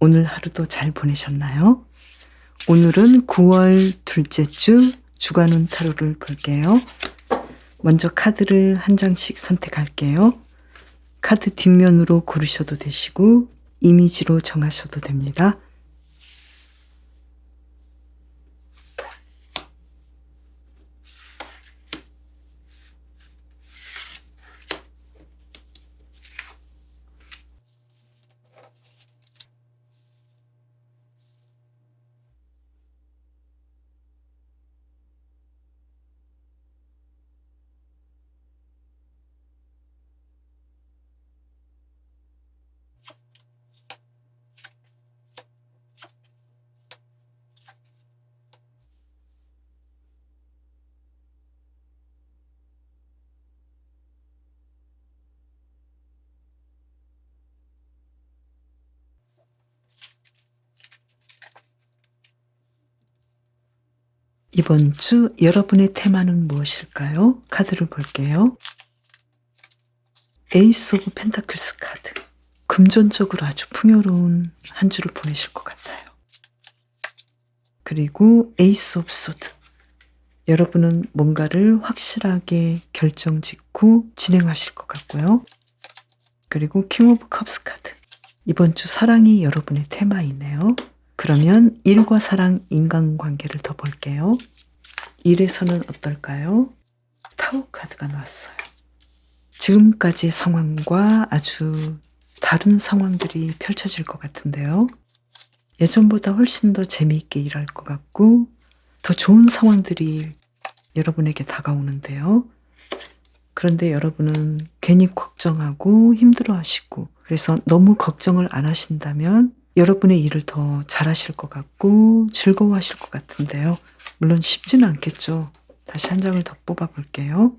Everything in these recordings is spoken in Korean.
오늘 하루도 잘 보내셨나요? 오늘은 9월 둘째 주 주간운 타로를 볼게요. 먼저 카드를 한 장씩 선택할게요. 카드 뒷면으로 고르셔도 되시고 이미지로 정하셔도 됩니다. 이번 주 여러분의 테마는 무엇일까요? 카드를 볼게요. 에이스 오브 펜타클스 카드. 금전적으로 아주 풍요로운 한 주를 보내실 것 같아요. 그리고 에이스 오브 소드. 여러분은 뭔가를 확실하게 결정짓고 진행하실 것 같고요. 그리고 킹 오브 컵스 카드. 이번 주 사랑이 여러분의 테마이네요. 그러면 일과 사랑, 인간관계를 더 볼게요. 일에서는 어떨까요? 타워 카드가 나왔어요. 지금까지의 상황과 아주 다른 상황들이 펼쳐질 것 같은데요. 예전보다 훨씬 더 재미있게 일할 것 같고 더 좋은 상황들이 여러분에게 다가오는데요. 그런데 여러분은 괜히 걱정하고 힘들어하시고 그래서 너무 걱정을 안 하신다면 여러분의 일을 더 잘하실 것 같고 즐거워하실 것 같은데요. 물론 쉽지는 않겠죠. 다시 한 장을 더 뽑아볼게요.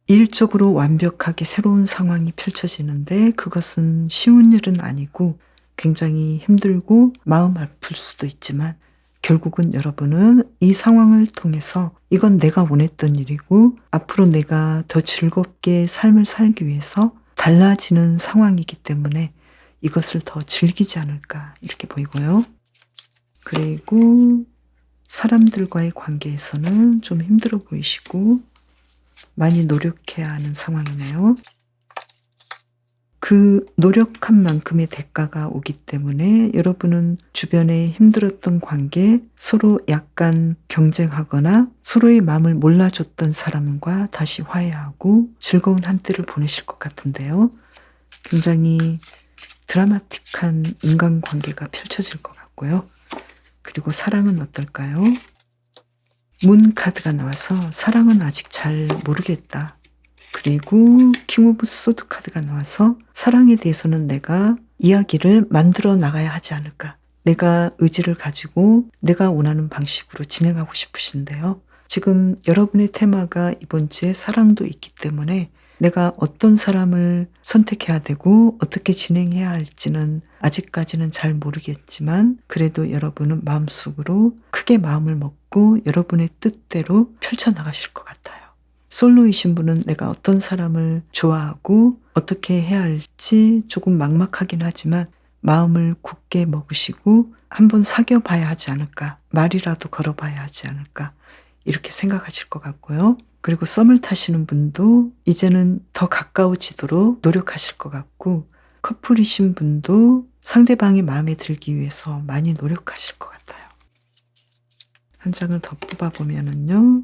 일적으로 완벽하게 새로운 상황이 펼쳐지는데 그것은 쉬운 일은 아니고 굉장히 힘들고 마음 아플 수도 있지만 결국은 여러분은 이 상황을 통해서 이건 내가 원했던 일이고 앞으로 내가 더 즐겁게 삶을 살기 위해서 달라지는 상황이기 때문에 이것을 더 즐기지 않을까 이렇게 보이고요. 그리고 사람들과의 관계에서는 좀 힘들어 보이시고 많이 노력해야 하는 상황이네요. 그 노력한 만큼의 대가가 오기 때문에 여러분은 주변에 힘들었던 관계, 서로 약간 경쟁하거나 서로의 마음을 몰라줬던 사람과 다시 화해하고 즐거운 한때를 보내실 것 같은데요. 굉장히 드라마틱한 인간관계가 펼쳐질 것 같고요. 그리고 사랑은 어떨까요? 문 카드가 나와서 사랑은 아직 잘 모르겠다. 그리고 킹 오브 소드 카드가 나와서 사랑에 대해서는 내가 이야기를 만들어 나가야 하지 않을까. 내가 의지를 가지고 내가 원하는 방식으로 진행하고 싶으신데요. 지금 여러분의 테마가 이번 주에 사랑도 있기 때문에 내가 어떤 사람을 선택해야 되고 어떻게 진행해야 할지는 아직까지는 잘 모르겠지만 그래도 여러분은 마음속으로 크게 마음을 먹고 여러분의 뜻대로 펼쳐나가실 것 같아요. 솔로이신 분은 내가 어떤 사람을 좋아하고 어떻게 해야 할지 조금 막막하긴 하지만 마음을 굳게 먹으시고 한번 사귀어 봐야 하지 않을까, 말이라도 걸어봐야 하지 않을까 이렇게 생각하실 것 같고요. 그리고 썸을 타시는 분도 이제는 더 가까워지도록 노력하실 것 같고 커플이신 분도 상대방이 마음에 들기 위해서 많이 노력하실 것 같아요. 한 장을 더 뽑아보면은요.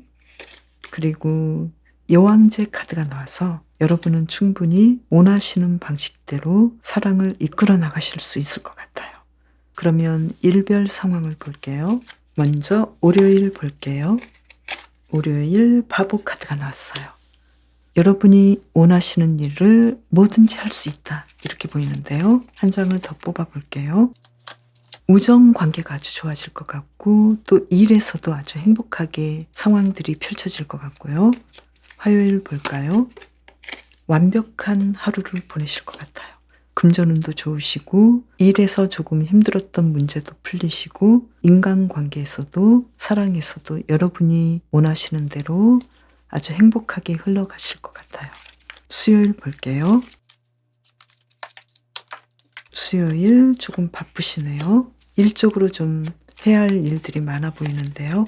그리고 여왕제 카드가 나와서 여러분은 충분히 원하시는 방식대로 사랑을 이끌어 나가실 수 있을 것 같아요. 그러면 일별 상황을 볼게요. 먼저 월요일 볼게요. 월요일 바보 카드가 나왔어요. 여러분이 원하시는 일을 뭐든지 할 수 있다 이렇게 보이는데요. 한 장을 더 뽑아볼게요. 우정 관계가 아주 좋아질 것 같고 또 일에서도 아주 행복하게 상황들이 펼쳐질 것 같고요. 화요일 볼까요? 완벽한 하루를 보내실 것 같아요. 금전운도 좋으시고 일에서 조금 힘들었던 문제도 풀리시고 인간관계에서도 사랑에서도 여러분이 원하시는 대로 아주 행복하게 흘러가실 것 같아요. 수요일 볼게요. 수요일 조금 바쁘시네요. 일적으로 좀 해야 할 일들이 많아 보이는데요.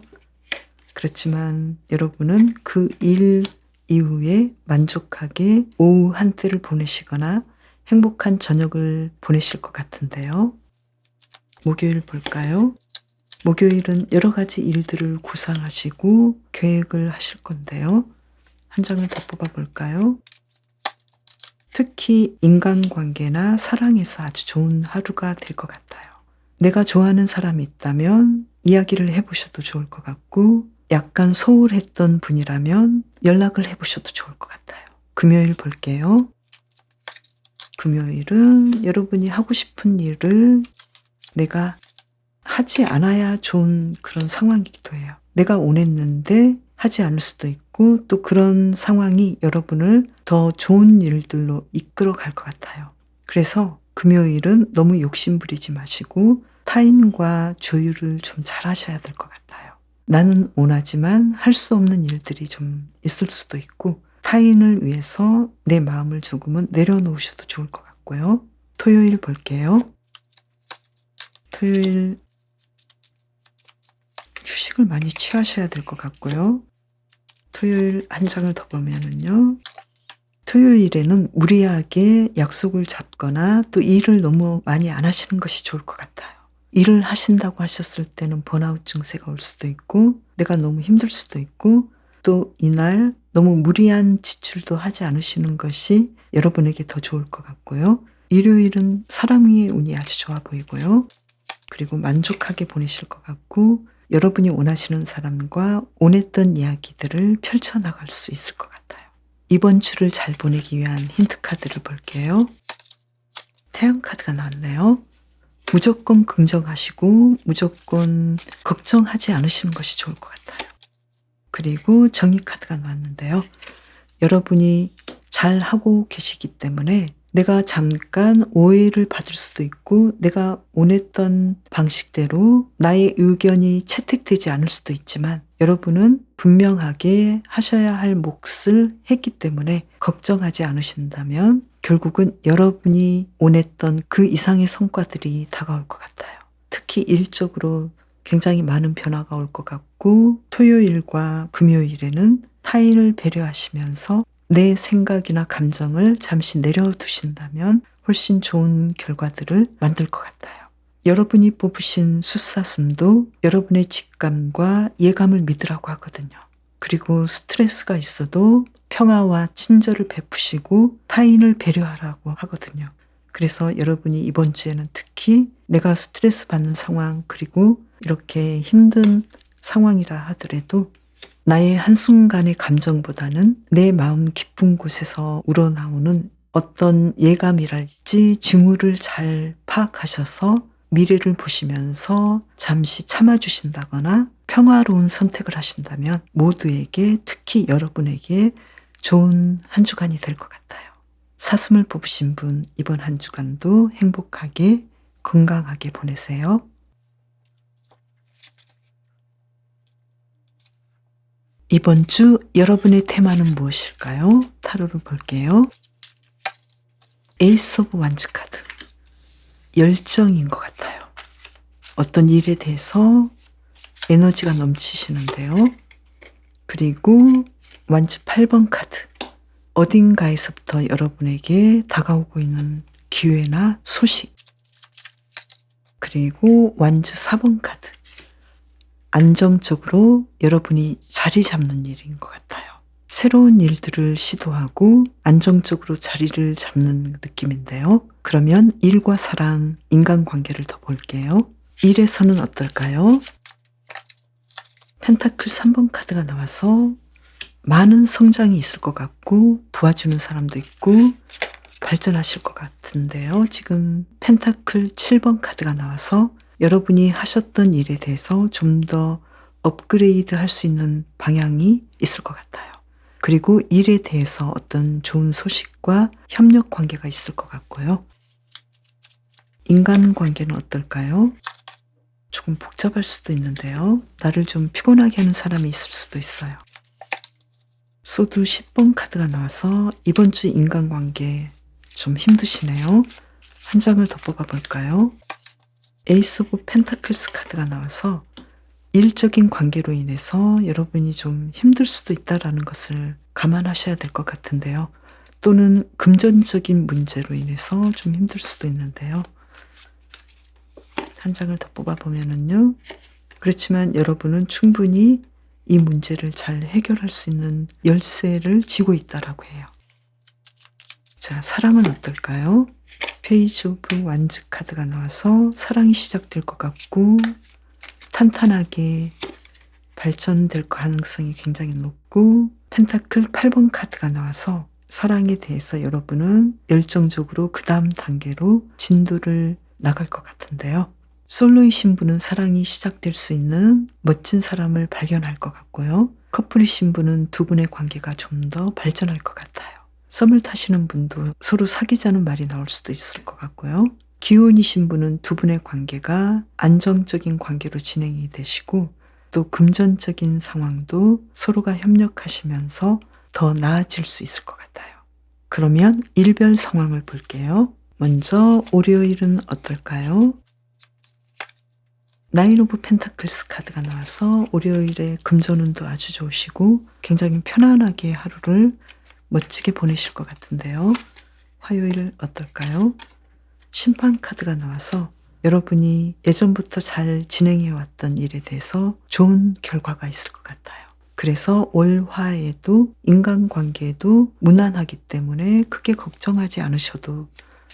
그렇지만 여러분은 그 일 이후에 만족하게 오후 한때를 보내시거나 행복한 저녁을 보내실 것 같은데요. 목요일 볼까요? 목요일은 여러 가지 일들을 구상하시고 계획을 하실 건데요. 한 장을 더 뽑아 볼까요? 특히 인간관계나 사랑에서 아주 좋은 하루가 될 것 같아요. 내가 좋아하는 사람이 있다면 이야기를 해보셔도 좋을 것 같고, 약간 소홀했던 분이라면 연락을 해보셔도 좋을 것 같아요. 금요일 볼게요. 금요일은 여러분이 하고 싶은 일을 내가 하지 않아야 좋은 그런 상황이기도 해요. 내가 원했는데 하지 않을 수도 있고, 또 그런 상황이 여러분을 더 좋은 일들로 이끌어 갈 것 같아요. 그래서 금요일은 너무 욕심부리지 마시고 타인과 조율을 좀 잘 하셔야 될 것 같아요. 나는 원하지만 할 수 없는 일들이 좀 있을 수도 있고, 타인을 위해서 내 마음을 조금은 내려놓으셔도 좋을 것 같고요. 토요일 볼게요. 토요일 휴식을 많이 취하셔야 될 것 같고요. 토요일 한 장을 더 보면은요. 토요일에는 무리하게 약속을 잡거나 또 일을 너무 많이 안 하시는 것이 좋을 것 같아요. 일을 하신다고 하셨을 때는 번아웃 증세가 올 수도 있고, 내가 너무 힘들 수도 있고, 또 이날 너무 무리한 지출도 하지 않으시는 것이 여러분에게 더 좋을 것 같고요. 일요일은 사랑의 운이 아주 좋아 보이고요. 그리고 만족하게 보내실 것 같고, 여러분이 원하시는 사람과 원했던 이야기들을 펼쳐나갈 수 있을 것 같아요. 이번 주를 잘 보내기 위한 힌트 카드를 볼게요. 태양 카드가 나왔네요. 무조건 긍정하시고 무조건 걱정하지 않으시는 것이 좋을 것 같아요. 그리고 정의 카드가 나왔는데요. 여러분이 잘 하고 계시기 때문에 내가 잠깐 오해를 받을 수도 있고, 내가 원했던 방식대로 나의 의견이 채택되지 않을 수도 있지만, 여러분은 분명하게 하셔야 할 몫을 했기 때문에 걱정하지 않으신다면 결국은 여러분이 원했던 그 이상의 성과들이 다가올 것 같아요. 특히 일적으로 굉장히 많은 변화가 올 것 같고, 토요일과 금요일에는 타인을 배려하시면서 내 생각이나 감정을 잠시 내려두신다면 훨씬 좋은 결과들을 만들 것 같아요. 여러분이 뽑으신 숫사슴도 여러분의 직감과 예감을 믿으라고 하거든요. 그리고 스트레스가 있어도 평화와 친절을 베푸시고 타인을 배려하라고 하거든요. 그래서 여러분이 이번 주에는 특히 내가 스트레스 받는 상황, 그리고 이렇게 힘든 상황이라 하더라도 나의 한순간의 감정보다는 내 마음 깊은 곳에서 우러나오는 어떤 예감이랄지 징후를 잘 파악하셔서 미래를 보시면서 잠시 참아주신다거나 평화로운 선택을 하신다면 모두에게, 특히 여러분에게 좋은 한 주간이 될 것 같아요. 사슴을 뽑으신 분, 이번 한 주간도 행복하게 건강하게 보내세요. 이번 주 여러분의 테마는 무엇일까요? 타로를 볼게요. 에이스 오브 완즈 카드. 열정인 것 같아요. 어떤 일에 대해서 에너지가 넘치시는데요. 그리고 완즈 8번 카드. 어딘가에서부터 여러분에게 다가오고 있는 기회나 소식. 그리고 완즈 4번 카드. 안정적으로 여러분이 자리 잡는 일인 것 같아요. 새로운 일들을 시도하고 안정적으로 자리를 잡는 느낌인데요. 그러면 일과 사랑, 인간관계를 더 볼게요. 일에서는 어떨까요? 펜타클 3번 카드가 나와서 많은 성장이 있을 것 같고, 도와주는 사람도 있고 발전하실 것 같은데요. 지금 펜타클 7번 카드가 나와서 여러분이 하셨던 일에 대해서 좀 더 업그레이드 할 수 있는 방향이 있을 것 같아요. 그리고 일에 대해서 어떤 좋은 소식과 협력 관계가 있을 것 같고요. 인간관계는 어떨까요? 조금 복잡할 수도 있는데요. 나를 좀 피곤하게 하는 사람이 있을 수도 있어요. 소드 10번 카드가 나와서 이번 주 인간관계 좀 힘드시네요. 한 장을 더 뽑아볼까요? 에이스 오브 펜타클스 카드가 나와서 일적인 관계로 인해서 여러분이 좀 힘들 수도 있다라는 것을 감안하셔야 될 것 같은데요. 또는 금전적인 문제로 인해서 좀 힘들 수도 있는데요. 한 장을 더 뽑아보면은요. 그렇지만 여러분은 충분히 이 문제를 잘 해결할 수 있는 열쇠를 쥐고 있다라고 해요. 자, 사랑은 어떨까요? 페이지 오브 완즈 카드가 나와서 사랑이 시작될 것 같고 탄탄하게 발전될 가능성이 굉장히 높고 펜타클 8번 카드가 나와서 사랑에 대해서 여러분은 열정적으로 그 다음 단계로 진도를 나갈 것 같은데요. 솔로이신 분은 사랑이 시작될 수 있는 멋진 사람을 발견할 것 같고요. 커플이신 분은 두 분의 관계가 좀 더 발전할 것 같아요. 썸을 타시는 분도 서로 사귀자는 말이 나올 수도 있을 것 같고요. 기혼이신 분은 두 분의 관계가 안정적인 관계로 진행이 되시고 또 금전적인 상황도 서로가 협력하시면서 더 나아질 수 있을 것 같아요. 그러면 일별 상황을 볼게요. 먼저 월요일은 어떨까요? 나인 오브 펜타클스 카드가 나와서 월요일에 금전운도 아주 좋으시고 굉장히 편안하게 하루를 멋지게 보내실 것 같은데요. 화요일 어떨까요? 심판 카드가 나와서 여러분이 예전부터 잘 진행해왔던 일에 대해서 좋은 결과가 있을 것 같아요. 그래서 월화에도 인간관계에도 무난하기 때문에 크게 걱정하지 않으셔도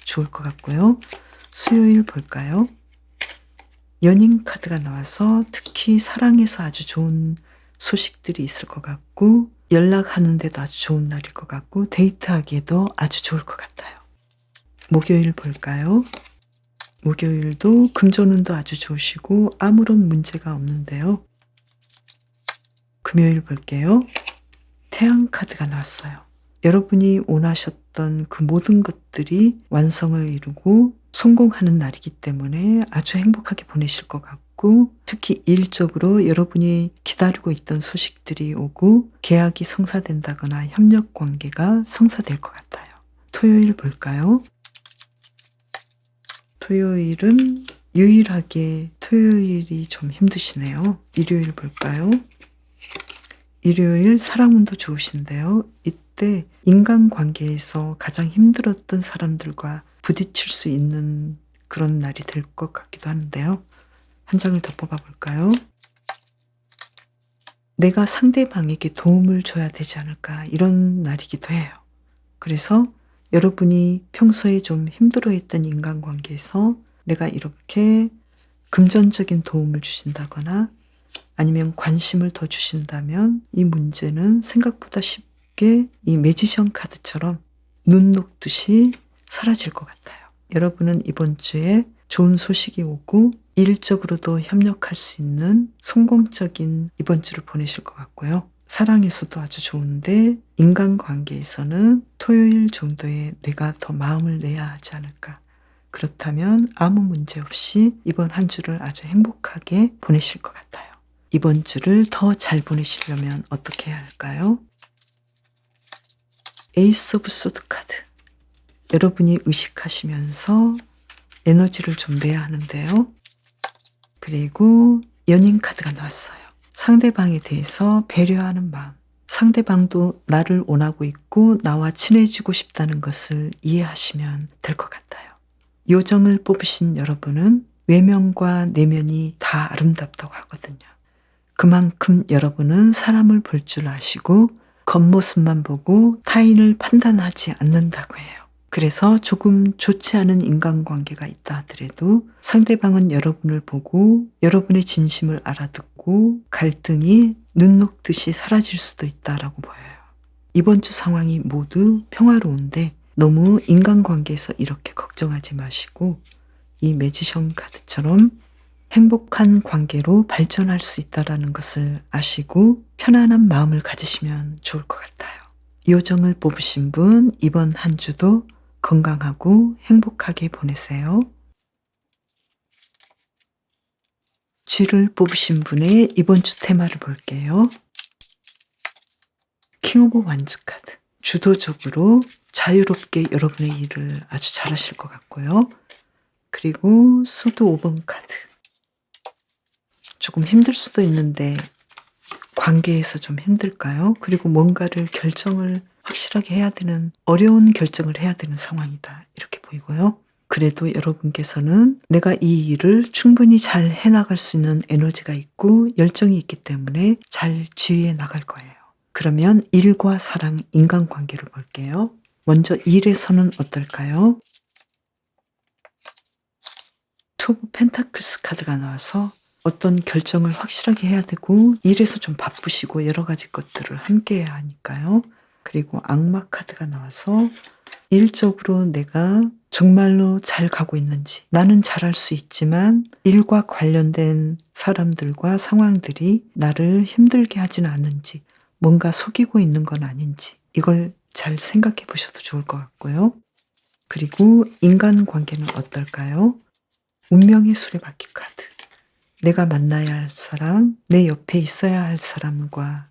좋을 것 같고요. 수요일 볼까요? 연인 카드가 나와서 특히 사랑에서 아주 좋은 소식들이 있을 것 같고 연락하는데도 아주 좋은 날일 것 같고 데이트하기에도 아주 좋을 것 같아요. 목요일 볼까요? 목요일도 금전운도 아주 좋으시고 아무런 문제가 없는데요. 금요일 볼게요. 태양 카드가 나왔어요. 여러분이 원하셨던 그 모든 것들이 완성을 이루고 성공하는 날이기 때문에 아주 행복하게 보내실 것 같고 특히 일적으로 여러분이 기다리고 있던 소식들이 오고 계약이 성사된다거나 협력 관계가 성사될 것 같아요. 토요일 볼까요? 토요일은 유일하게 토요일이 좀 힘드시네요. 일요일 볼까요? 일요일 사랑운도 좋으신데요. 이때 인간관계에서 가장 힘들었던 사람들과 부딪힐 수 있는 그런 날이 될 것 같기도 하는데요. 한 장을 더 뽑아볼까요? 내가 상대방에게 도움을 줘야 되지 않을까 이런 날이기도 해요. 그래서 여러분이 평소에 좀 힘들어했던 인간관계에서 내가 이렇게 금전적인 도움을 주신다거나 아니면 관심을 더 주신다면 이 문제는 생각보다 쉽게 이 매지션 카드처럼 눈 녹듯이 사라질 것 같아요. 여러분은 이번 주에 좋은 소식이 오고 일적으로도 협력할 수 있는 성공적인 이번 주를 보내실 것 같고요. 사랑에서도 아주 좋은데 인간관계에서는 토요일 정도에 내가 더 마음을 내야 하지 않을까. 그렇다면 아무 문제 없이 이번 한 주를 아주 행복하게 보내실 것 같아요. 이번 주를 더 잘 보내시려면 어떻게 해야 할까요? 에이스 오브 소드 카드. 여러분이 의식하시면서 에너지를 좀 내야 하는데요. 그리고 연인 카드가 나왔어요. 상대방에 대해서 배려하는 마음. 상대방도 나를 원하고 있고 나와 친해지고 싶다는 것을 이해하시면 될 것 같아요. 요정을 뽑으신 여러분은 외면과 내면이 다 아름답다고 하거든요. 그만큼 여러분은 사람을 볼 줄 아시고 겉모습만 보고 타인을 판단하지 않는다고 해요. 그래서 조금 좋지 않은 인간관계가 있다 하더라도 상대방은 여러분을 보고 여러분의 진심을 알아듣고 갈등이 눈 녹듯이 사라질 수도 있다라고 보여요. 이번 주 상황이 모두 평화로운데 너무 인간관계에서 이렇게 걱정하지 마시고 이 매지션 카드처럼 행복한 관계로 발전할 수 있다는 것을 아시고 편안한 마음을 가지시면 좋을 것 같아요. 요정을 뽑으신 분 이번 한 주도 건강하고 행복하게 보내세요. 쥐를 뽑으신 분의 이번 주 테마를 볼게요. 킹 오브 완즈 카드. 주도적으로 자유롭게 여러분의 일을 아주 잘하실 것 같고요. 그리고 소드 5번 카드. 조금 힘들 수도 있는데 관계에서 좀 힘들까요? 그리고 뭔가를 결정을 확실하게 해야 되는, 어려운 결정을 해야 되는 상황이다, 이렇게 보이고요. 그래도 여러분께서는 내가 이 일을 충분히 잘 해나갈 수 있는 에너지가 있고 열정이 있기 때문에 잘 지휘해 나갈 거예요. 그러면 일과 사랑, 인간관계를 볼게요. 먼저 일에서는 어떨까요? 투 오브 펜타클스 카드가 나와서 어떤 결정을 확실하게 해야 되고 일에서 좀 바쁘시고 여러 가지 것들을 함께 해야 하니까요. 그리고 악마 카드가 나와서 일적으로 내가 정말로 잘 가고 있는지, 나는 잘할 수 있지만 일과 관련된 사람들과 상황들이 나를 힘들게 하지는 않는지, 뭔가 속이고 있는 건 아닌지, 이걸 잘 생각해 보셔도 좋을 것 같고요. 그리고 인간관계는 어떨까요? 운명의 수레바퀴 카드. 내가 만나야 할 사람, 내 옆에 있어야 할 사람과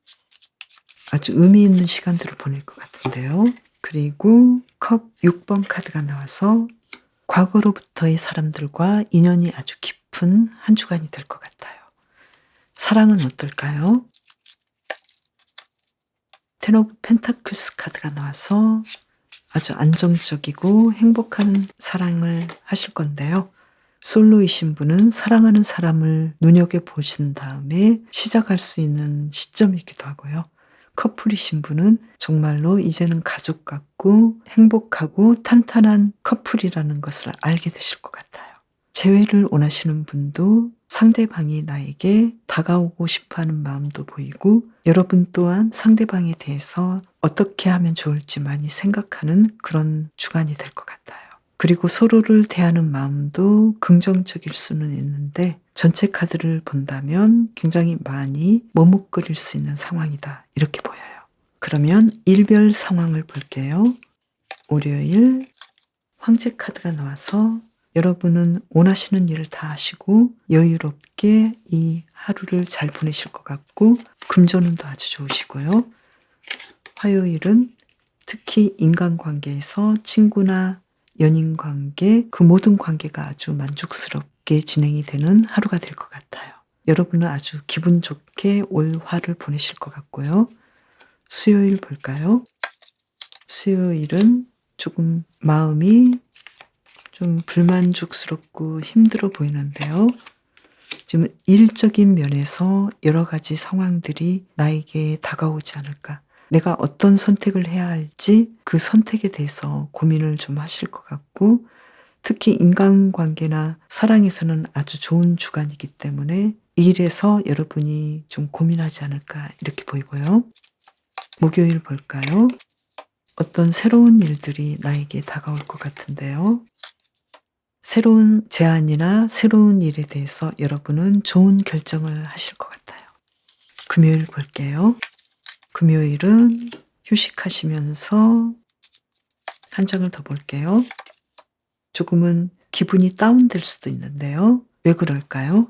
아주 의미 있는 시간들을 보낼 것 같은데요. 그리고 컵 6번 카드가 나와서 과거로부터의 사람들과 인연이 아주 깊은 한 주간이 될 것 같아요. 사랑은 어떨까요? 텐 오브 펜타클스 카드가 나와서 아주 안정적이고 행복한 사랑을 하실 건데요. 솔로이신 분은 사랑하는 사람을 눈여겨보신 다음에 시작할 수 있는 시점이기도 하고요. 커플이신 분은 정말로 이제는 가족 같고 행복하고 탄탄한 커플이라는 것을 알게 되실 것 같아요. 재회를 원하시는 분도 상대방이 나에게 다가오고 싶어하는 마음도 보이고 여러분 또한 상대방에 대해서 어떻게 하면 좋을지 많이 생각하는 그런 주간이 될 것 같아요. 그리고 서로를 대하는 마음도 긍정적일 수는 있는데 전체 카드를 본다면 굉장히 많이 머뭇거릴 수 있는 상황이다, 이렇게 보여요. 그러면 일별 상황을 볼게요. 월요일 황제 카드가 나와서 여러분은 원하시는 일을 다 하시고 여유롭게 이 하루를 잘 보내실 것 같고 금전운도 아주 좋으시고요. 화요일은 특히 인간관계에서 친구나 연인관계, 그 모든 관계가 아주 만족스럽게 진행이 되는 하루가 될 것 같아요. 여러분은 아주 기분 좋게 올 화를 보내실 것 같고요. 수요일 볼까요? 수요일은 조금 마음이 좀 불만족스럽고 힘들어 보이는데요. 지금 일적인 면에서 여러 가지 상황들이 나에게 다가오지 않을까. 내가 어떤 선택을 해야 할지 그 선택에 대해서 고민을 좀 하실 것 같고 특히 인간관계나 사랑에서는 아주 좋은 주간이기 때문에 일에서 여러분이 좀 고민하지 않을까, 이렇게 보이고요. 목요일 볼까요? 어떤 새로운 일들이 나에게 다가올 것 같은데요. 새로운 제안이나 새로운 일에 대해서 여러분은 좋은 결정을 하실 것 같아요. 금요일 볼게요. 금요일은 휴식하시면서 한 장을 더 볼게요. 조금은 기분이 다운될 수도 있는데요. 왜 그럴까요?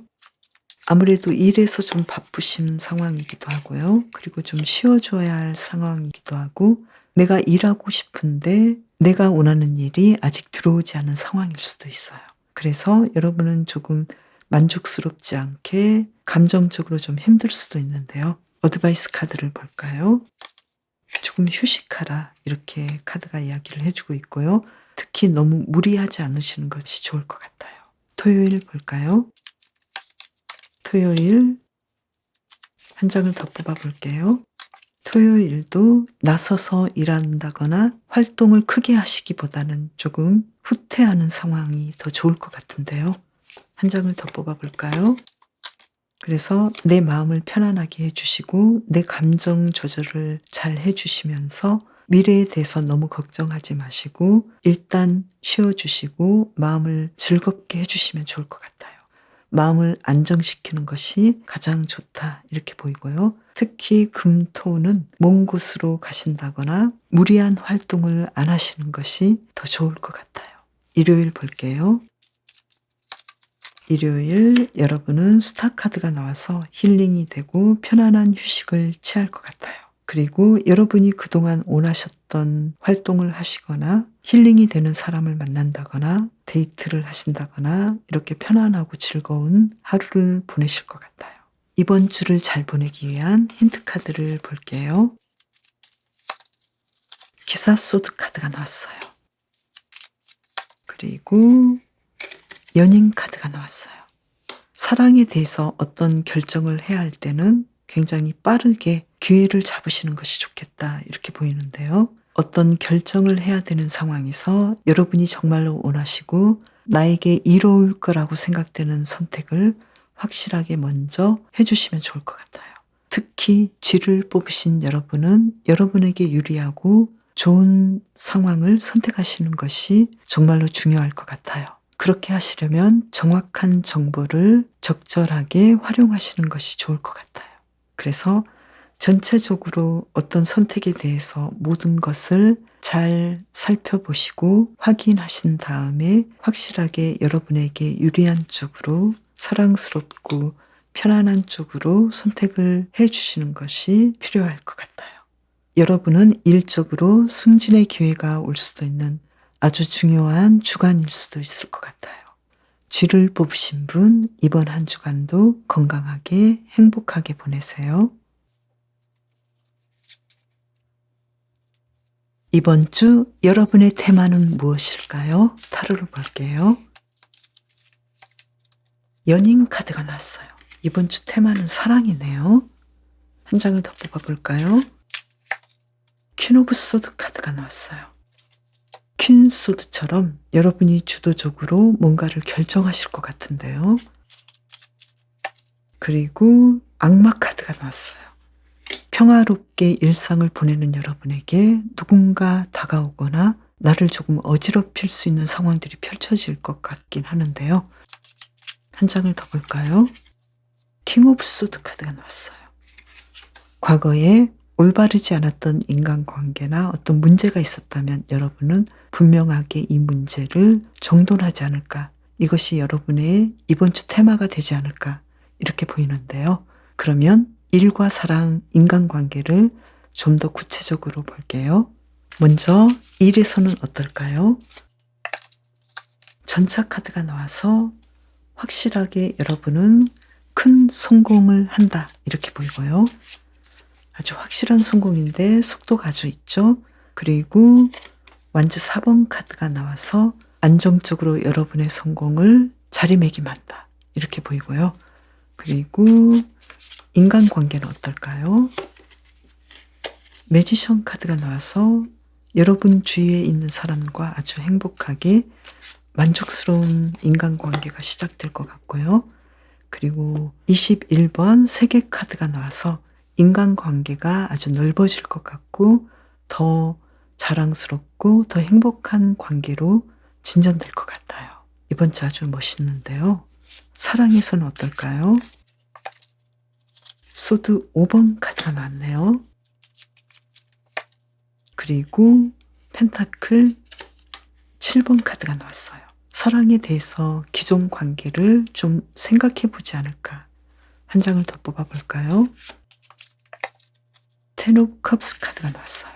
아무래도 일에서 좀 바쁘신 상황이기도 하고요. 그리고 좀 쉬어줘야 할 상황이기도 하고 내가 일하고 싶은데 내가 원하는 일이 아직 들어오지 않은 상황일 수도 있어요. 그래서 여러분은 조금 만족스럽지 않게 감정적으로 좀 힘들 수도 있는데요. 어드바이스 카드를 볼까요? 조금 휴식하라, 이렇게 카드가 이야기를 해주고 있고요. 특히 너무 무리하지 않으시는 것이 좋을 것 같아요. 토요일 볼까요? 토요일 한 장을 더 뽑아볼게요. 토요일도 나서서 일한다거나 활동을 크게 하시기보다는 조금 후퇴하는 상황이 더 좋을 것 같은데요. 한 장을 더 뽑아볼까요? 그래서 내 마음을 편안하게 해주시고 내 감정 조절을 잘 해주시면서 미래에 대해서 너무 걱정하지 마시고 일단 쉬어주시고 마음을 즐겁게 해주시면 좋을 것 같아요. 마음을 안정시키는 것이 가장 좋다, 이렇게 보이고요. 특히 금, 토는 먼 곳으로 가신다거나 무리한 활동을 안 하시는 것이 더 좋을 것 같아요. 일요일 볼게요. 일요일 여러분은 스타 카드가 나와서 힐링이 되고 편안한 휴식을 취할 것 같아요. 그리고 여러분이 그동안 원하셨던 활동을 하시거나 힐링이 되는 사람을 만난다거나 데이트를 하신다거나 이렇게 편안하고 즐거운 하루를 보내실 것 같아요. 이번 주를 잘 보내기 위한 힌트 카드를 볼게요. 기사 소드 카드가 나왔어요. 그리고 연인 카드가 나왔어요. 사랑에 대해서 어떤 결정을 해야 할 때는 굉장히 빠르게 기회를 잡으시는 것이 좋겠다 이렇게 보이는데요. 어떤 결정을 해야 되는 상황에서 여러분이 정말로 원하시고 나에게 이로울 거라고 생각되는 선택을 확실하게 먼저 해주시면 좋을 것 같아요. 특히 쥐를 뽑으신 여러분은 여러분에게 유리하고 좋은 상황을 선택하시는 것이 정말로 중요할 것 같아요. 그렇게 하시려면 정확한 정보를 적절하게 활용하시는 것이 좋을 것 같아요. 그래서 전체적으로 어떤 선택에 대해서 모든 것을 잘 살펴보시고 확인하신 다음에 확실하게 여러분에게 유리한 쪽으로 사랑스럽고 편안한 쪽으로 선택을 해 주시는 것이 필요할 것 같아요. 여러분은 일적으로 승진의 기회가 올 수도 있는 아주 중요한 주간일 수도 있을 것 같아요. 쥐를 뽑으신 분, 이번 한 주간도 건강하게 행복하게 보내세요. 이번 주 여러분의 테마는 무엇일까요? 타로를 볼게요. 연인 카드가 나왔어요. 이번 주 테마는 사랑이네요. 한 장을 더 뽑아볼까요? 퀸 오브 소드 카드가 나왔어요. 퀸 소드처럼 여러분이 주도적으로 뭔가를 결정하실 것 같은데요. 그리고 악마 카드가 나왔어요. 평화롭게 일상을 보내는 여러분에게 누군가 다가오거나 나를 조금 어지럽힐 수 있는 상황들이 펼쳐질 것 같긴 하는데요. 한 장을 더 볼까요? 킹 오브 소드 카드가 나왔어요. 과거에 올바르지 않았던 인간관계나 어떤 문제가 있었다면 여러분은 분명하게 이 문제를 정돈하지 않을까. 이것이 여러분의 이번 주 테마가 되지 않을까. 이렇게 보이는데요. 그러면 일과 사랑, 인간관계를 좀 더 구체적으로 볼게요. 먼저 일에서는 어떨까요? 전차 카드가 나와서 확실하게 여러분은 큰 성공을 한다. 이렇게 보이고요. 아주 확실한 성공인데 속도가 아주 있죠. 그리고 완주 4번 카드가 나와서 안정적으로 여러분의 성공을 자리매김한다. 이렇게 보이고요. 그리고 인간관계는 어떨까요? 매지션 카드가 나와서 여러분 주위에 있는 사람과 아주 행복하게 만족스러운 인간관계가 시작될 것 같고요. 그리고 21번 세계 카드가 나와서 인간관계가 아주 넓어질 것 같고 더 자랑스럽고 더 행복한 관계로 진전될 것 같아요. 이번 주 아주 멋있는데요. 사랑에서는 어떨까요? 소드 5번 카드가 나왔네요. 그리고 펜타클 7번 카드가 나왔어요. 사랑에 대해서 기존 관계를 좀 생각해 보지 않을까. 한 장을 더 뽑아볼까요? 텐 오브 컵스 카드가 나왔어요.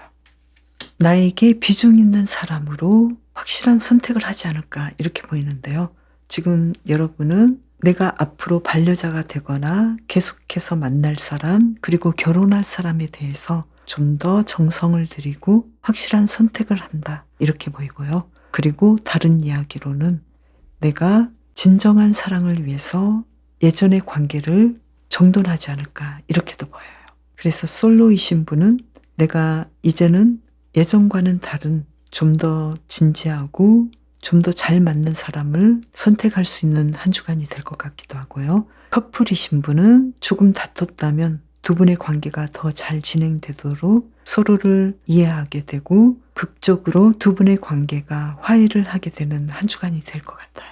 나에게 비중 있는 사람으로 확실한 선택을 하지 않을까 이렇게 보이는데요. 지금 여러분은 내가 앞으로 반려자가 되거나 계속해서 만날 사람 그리고 결혼할 사람에 대해서 좀 더 정성을 들이고 확실한 선택을 한다 이렇게 보이고요. 그리고 다른 이야기로는 내가 진정한 사랑을 위해서 예전의 관계를 정돈하지 않을까 이렇게도 보여요. 그래서 솔로이신 분은 내가 이제는 예전과는 다른 좀 더 진지하고 좀 더 잘 맞는 사람을 선택할 수 있는 한 주간이 될 것 같기도 하고요. 커플이신 분은 조금 다퉜다면 두 분의 관계가 더 잘 진행되도록 서로를 이해하게 되고 극적으로 두 분의 관계가 화해를 하게 되는 한 주간이 될 것 같아요.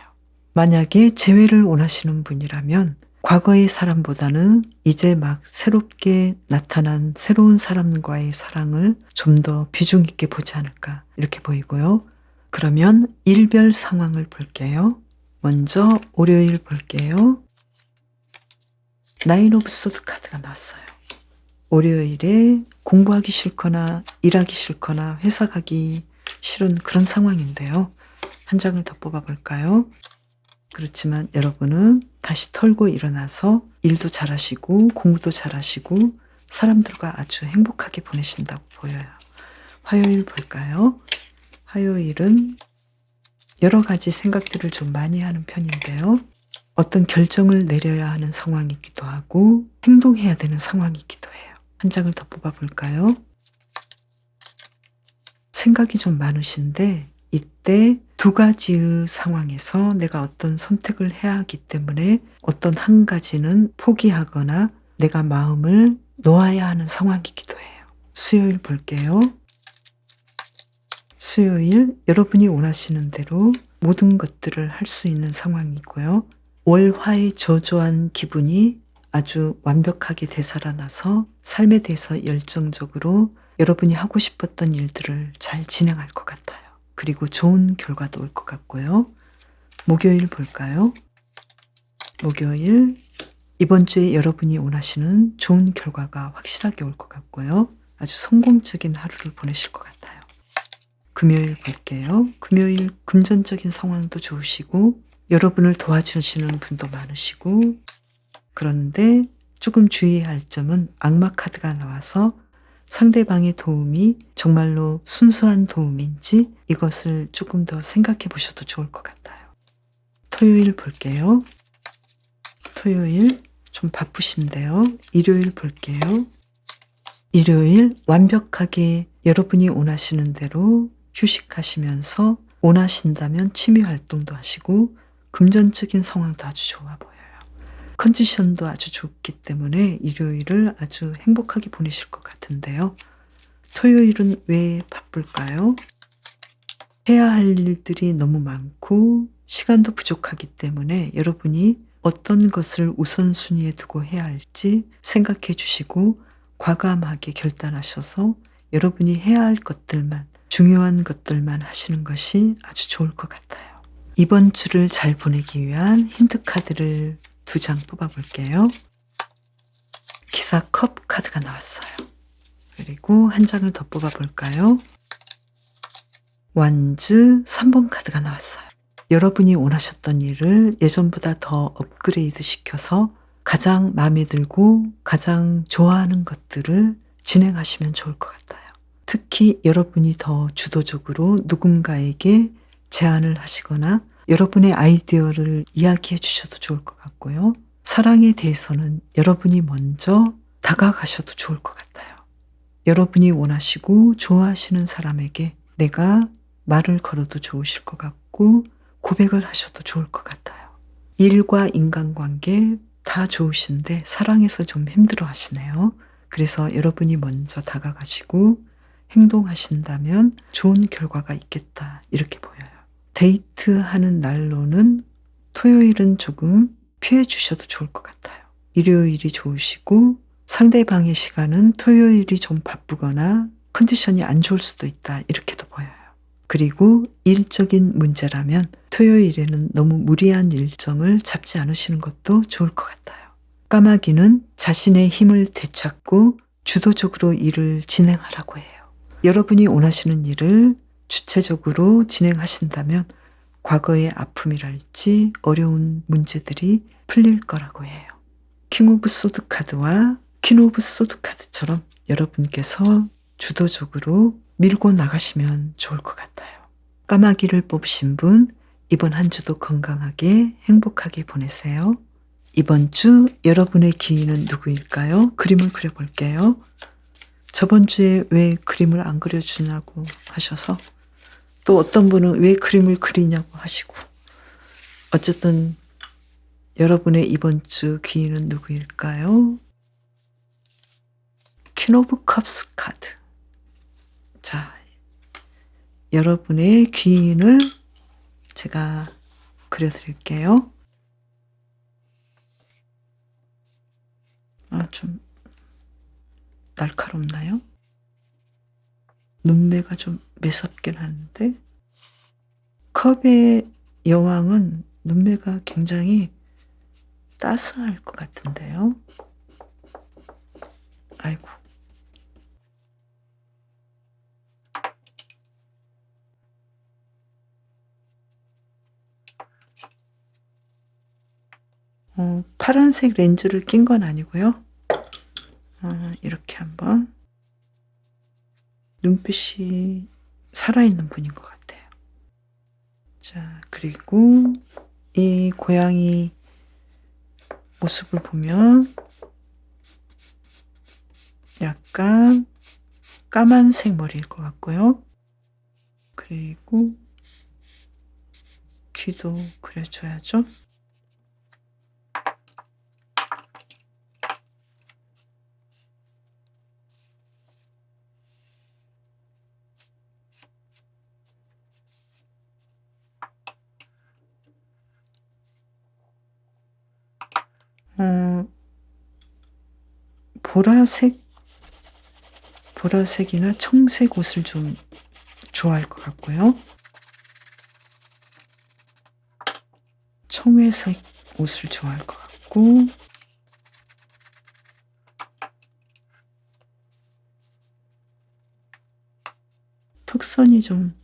만약에 재회를 원하시는 분이라면 과거의 사람보다는 이제 막 새롭게 나타난 새로운 사람과의 사랑을 좀 더 비중 있게 보지 않을까 이렇게 보이고요. 그러면 일별 상황을 볼게요. 먼저 월요일 볼게요. 나인 오브 소드 카드가 나왔어요. 월요일에 공부하기 싫거나 일하기 싫거나 회사 가기 싫은 그런 상황인데요. 한 장을 더 뽑아볼까요? 그렇지만 여러분은 다시 털고 일어나서 일도 잘하시고 공부도 잘하시고 사람들과 아주 행복하게 보내신다고 보여요. 화요일 볼까요? 화요일은 여러 가지 생각들을 좀 많이 하는 편인데요. 어떤 결정을 내려야 하는 상황이기도 하고 행동해야 되는 상황이기도 해요. 한 장을 더 뽑아볼까요? 생각이 좀 많으신데 이때 두 가지의 상황에서 내가 어떤 선택을 해야 하기 때문에 어떤 한 가지는 포기하거나 내가 마음을 놓아야 하는 상황이기도 해요. 수요일 볼게요. 수요일 여러분이 원하시는 대로 모든 것들을 할 수 있는 상황이고요. 월화의 저조한 기분이 아주 완벽하게 되살아나서 삶에 대해서 열정적으로 여러분이 하고 싶었던 일들을 잘 진행할 것 같아요. 그리고 좋은 결과도 올 것 같고요. 목요일 볼까요? 목요일 이번 주에 여러분이 원하시는 좋은 결과가 확실하게 올 것 같고요. 아주 성공적인 하루를 보내실 것 같아요. 금요일 볼게요. 금요일 금전적인 상황도 좋으시고 여러분을 도와주시는 분도 많으시고 그런데 조금 주의해야 할 점은 악마 카드가 나와서 상대방의 도움이 정말로 순수한 도움인지 이것을 조금 더 생각해 보셔도 좋을 것 같아요. 토요일 볼게요. 토요일 좀 바쁘신데요. 일요일 볼게요. 일요일 완벽하게 여러분이 원하시는 대로 휴식하시면서 원하신다면 취미 활동도 하시고 금전적인 상황도 아주 좋아 보여요. 컨디션도 아주 좋기 때문에 일요일을 아주 행복하게 보내실 것 같은데요. 토요일은 왜 바쁠까요? 해야 할 일들이 너무 많고 시간도 부족하기 때문에 여러분이 어떤 것을 우선순위에 두고 해야 할지 생각해 주시고 과감하게 결단하셔서 여러분이 해야 할 것들만, 중요한 것들만 하시는 것이 아주 좋을 것 같아요. 이번 주를 잘 보내기 위한 힌트 카드를 2장 뽑아볼게요. 기사 컵 카드가 나왔어요. 그리고 한 장을 더 뽑아볼까요? 완즈 3번 카드가 나왔어요. 여러분이 원하셨던 일을 예전보다 더 업그레이드 시켜서 가장 마음에 들고 가장 좋아하는 것들을 진행하시면 좋을 것 같아요. 특히 여러분이 더 주도적으로 누군가에게 제안을 하시거나 여러분의 아이디어를 이야기해 주셔도 좋을 것 같고요. 사랑에 대해서는 여러분이 먼저 다가가셔도 좋을 것 같아요. 여러분이 원하시고 좋아하시는 사람에게 내가 말을 걸어도 좋으실 것 같고 고백을 하셔도 좋을 것 같아요. 일과 인간관계 다 좋으신데 사랑에서 좀 힘들어 하시네요. 그래서 여러분이 먼저 다가가시고 행동하신다면 좋은 결과가 있겠다 이렇게 보여요. 데이트하는 날로는 토요일은 조금 피해 주셔도 좋을 것 같아요. 일요일이 좋으시고 상대방의 시간은 토요일이 좀 바쁘거나 컨디션이 안 좋을 수도 있다 이렇게도 보여요. 그리고 일적인 문제라면 토요일에는 너무 무리한 일정을 잡지 않으시는 것도 좋을 것 같아요. 까마귀는 자신의 힘을 되찾고 주도적으로 일을 진행하라고 해요. 여러분이 원하시는 일을 주체적으로 진행하신다면 과거의 아픔이랄지 어려운 문제들이 풀릴 거라고 해요. 킹 오브 소드 카드와 퀸 오브 소드 카드처럼 여러분께서 주도적으로 밀고 나가시면 좋을 것 같아요. 까마귀를 뽑으신 분 이번 한 주도 건강하게 행복하게 보내세요. 이번 주 여러분의 기인은 누구일까요? 그림을 그려볼게요. 저번 주에 왜 그림을 안 그려주냐고 하셔서 또 어떤 분은 왜 그림을 그리냐고 하시고 어쨌든 여러분의 이번 주 귀인은 누구일까요? 퀸 오브 컵스 카드. 자, 여러분의 귀인을 제가 그려드릴게요. 좀 날카롭나요? 눈매가 좀 매섭긴 한데 컵의 여왕은 눈매가 굉장히 따스할 것 같은데요. 아이고 파란색 렌즈를 낀 건 아니고요. 이렇게 한번 눈빛이 살아있는 분인 것 같아요. 자, 그리고 이 고양이 모습을 보면 약간 까만색 머리일 것 같고요. 그리고 귀도 그려줘야죠. 보라색이나 청색 옷을 좀 좋아할 것 같고요. 청회색 옷을 좋아할 것 같고, 턱선이 좀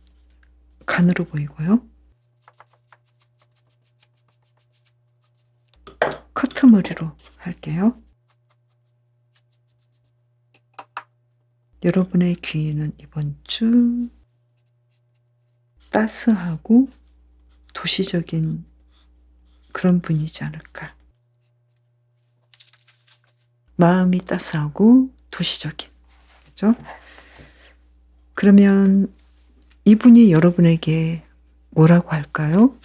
가늘어 보이고요. 커트 머리로 할게요. 여러분의 귀는 이번 주 따스하고 도시적인 그런 분이지 않을까. 마음이 따스하고 도시적인. 그죠? 그러면 이분이 여러분에게 뭐라고 할까요?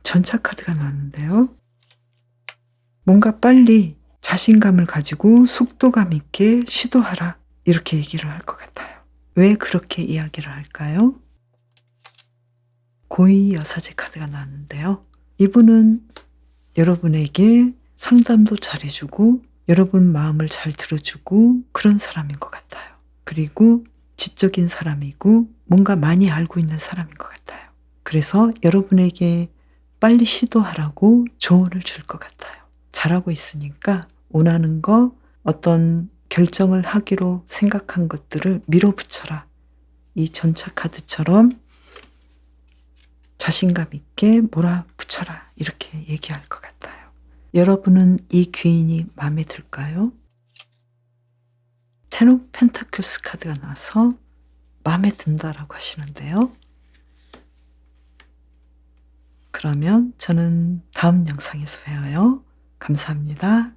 전차 카드가 나왔는데요. 뭔가 빨리 자신감을 가지고 속도감 있게 시도하라. 이렇게 얘기를 할 것 같아요. 왜 그렇게 이야기를 할까요? 고위 여사제 카드가 나왔는데요. 이분은 여러분에게 상담도 잘해주고 여러분 마음을 잘 들어주고 그런 사람인 것 같아요. 그리고 지적인 사람이고 뭔가 많이 알고 있는 사람인 것 같아요. 그래서 여러분에게 빨리 시도하라고 조언을 줄 것 같아요. 잘하고 있으니까 원하는 거, 어떤 결정을 하기로 생각한 것들을 밀어붙여라. 이 전차 카드처럼 자신감 있게 몰아붙여라. 이렇게 얘기할 것 같아요. 여러분은 이 귀인이 마음에 들까요? 텐 오브 펜타클스 카드가 나와서 마음에 든다라고 하시는데요. 그러면 저는 다음 영상에서 봬요. 감사합니다.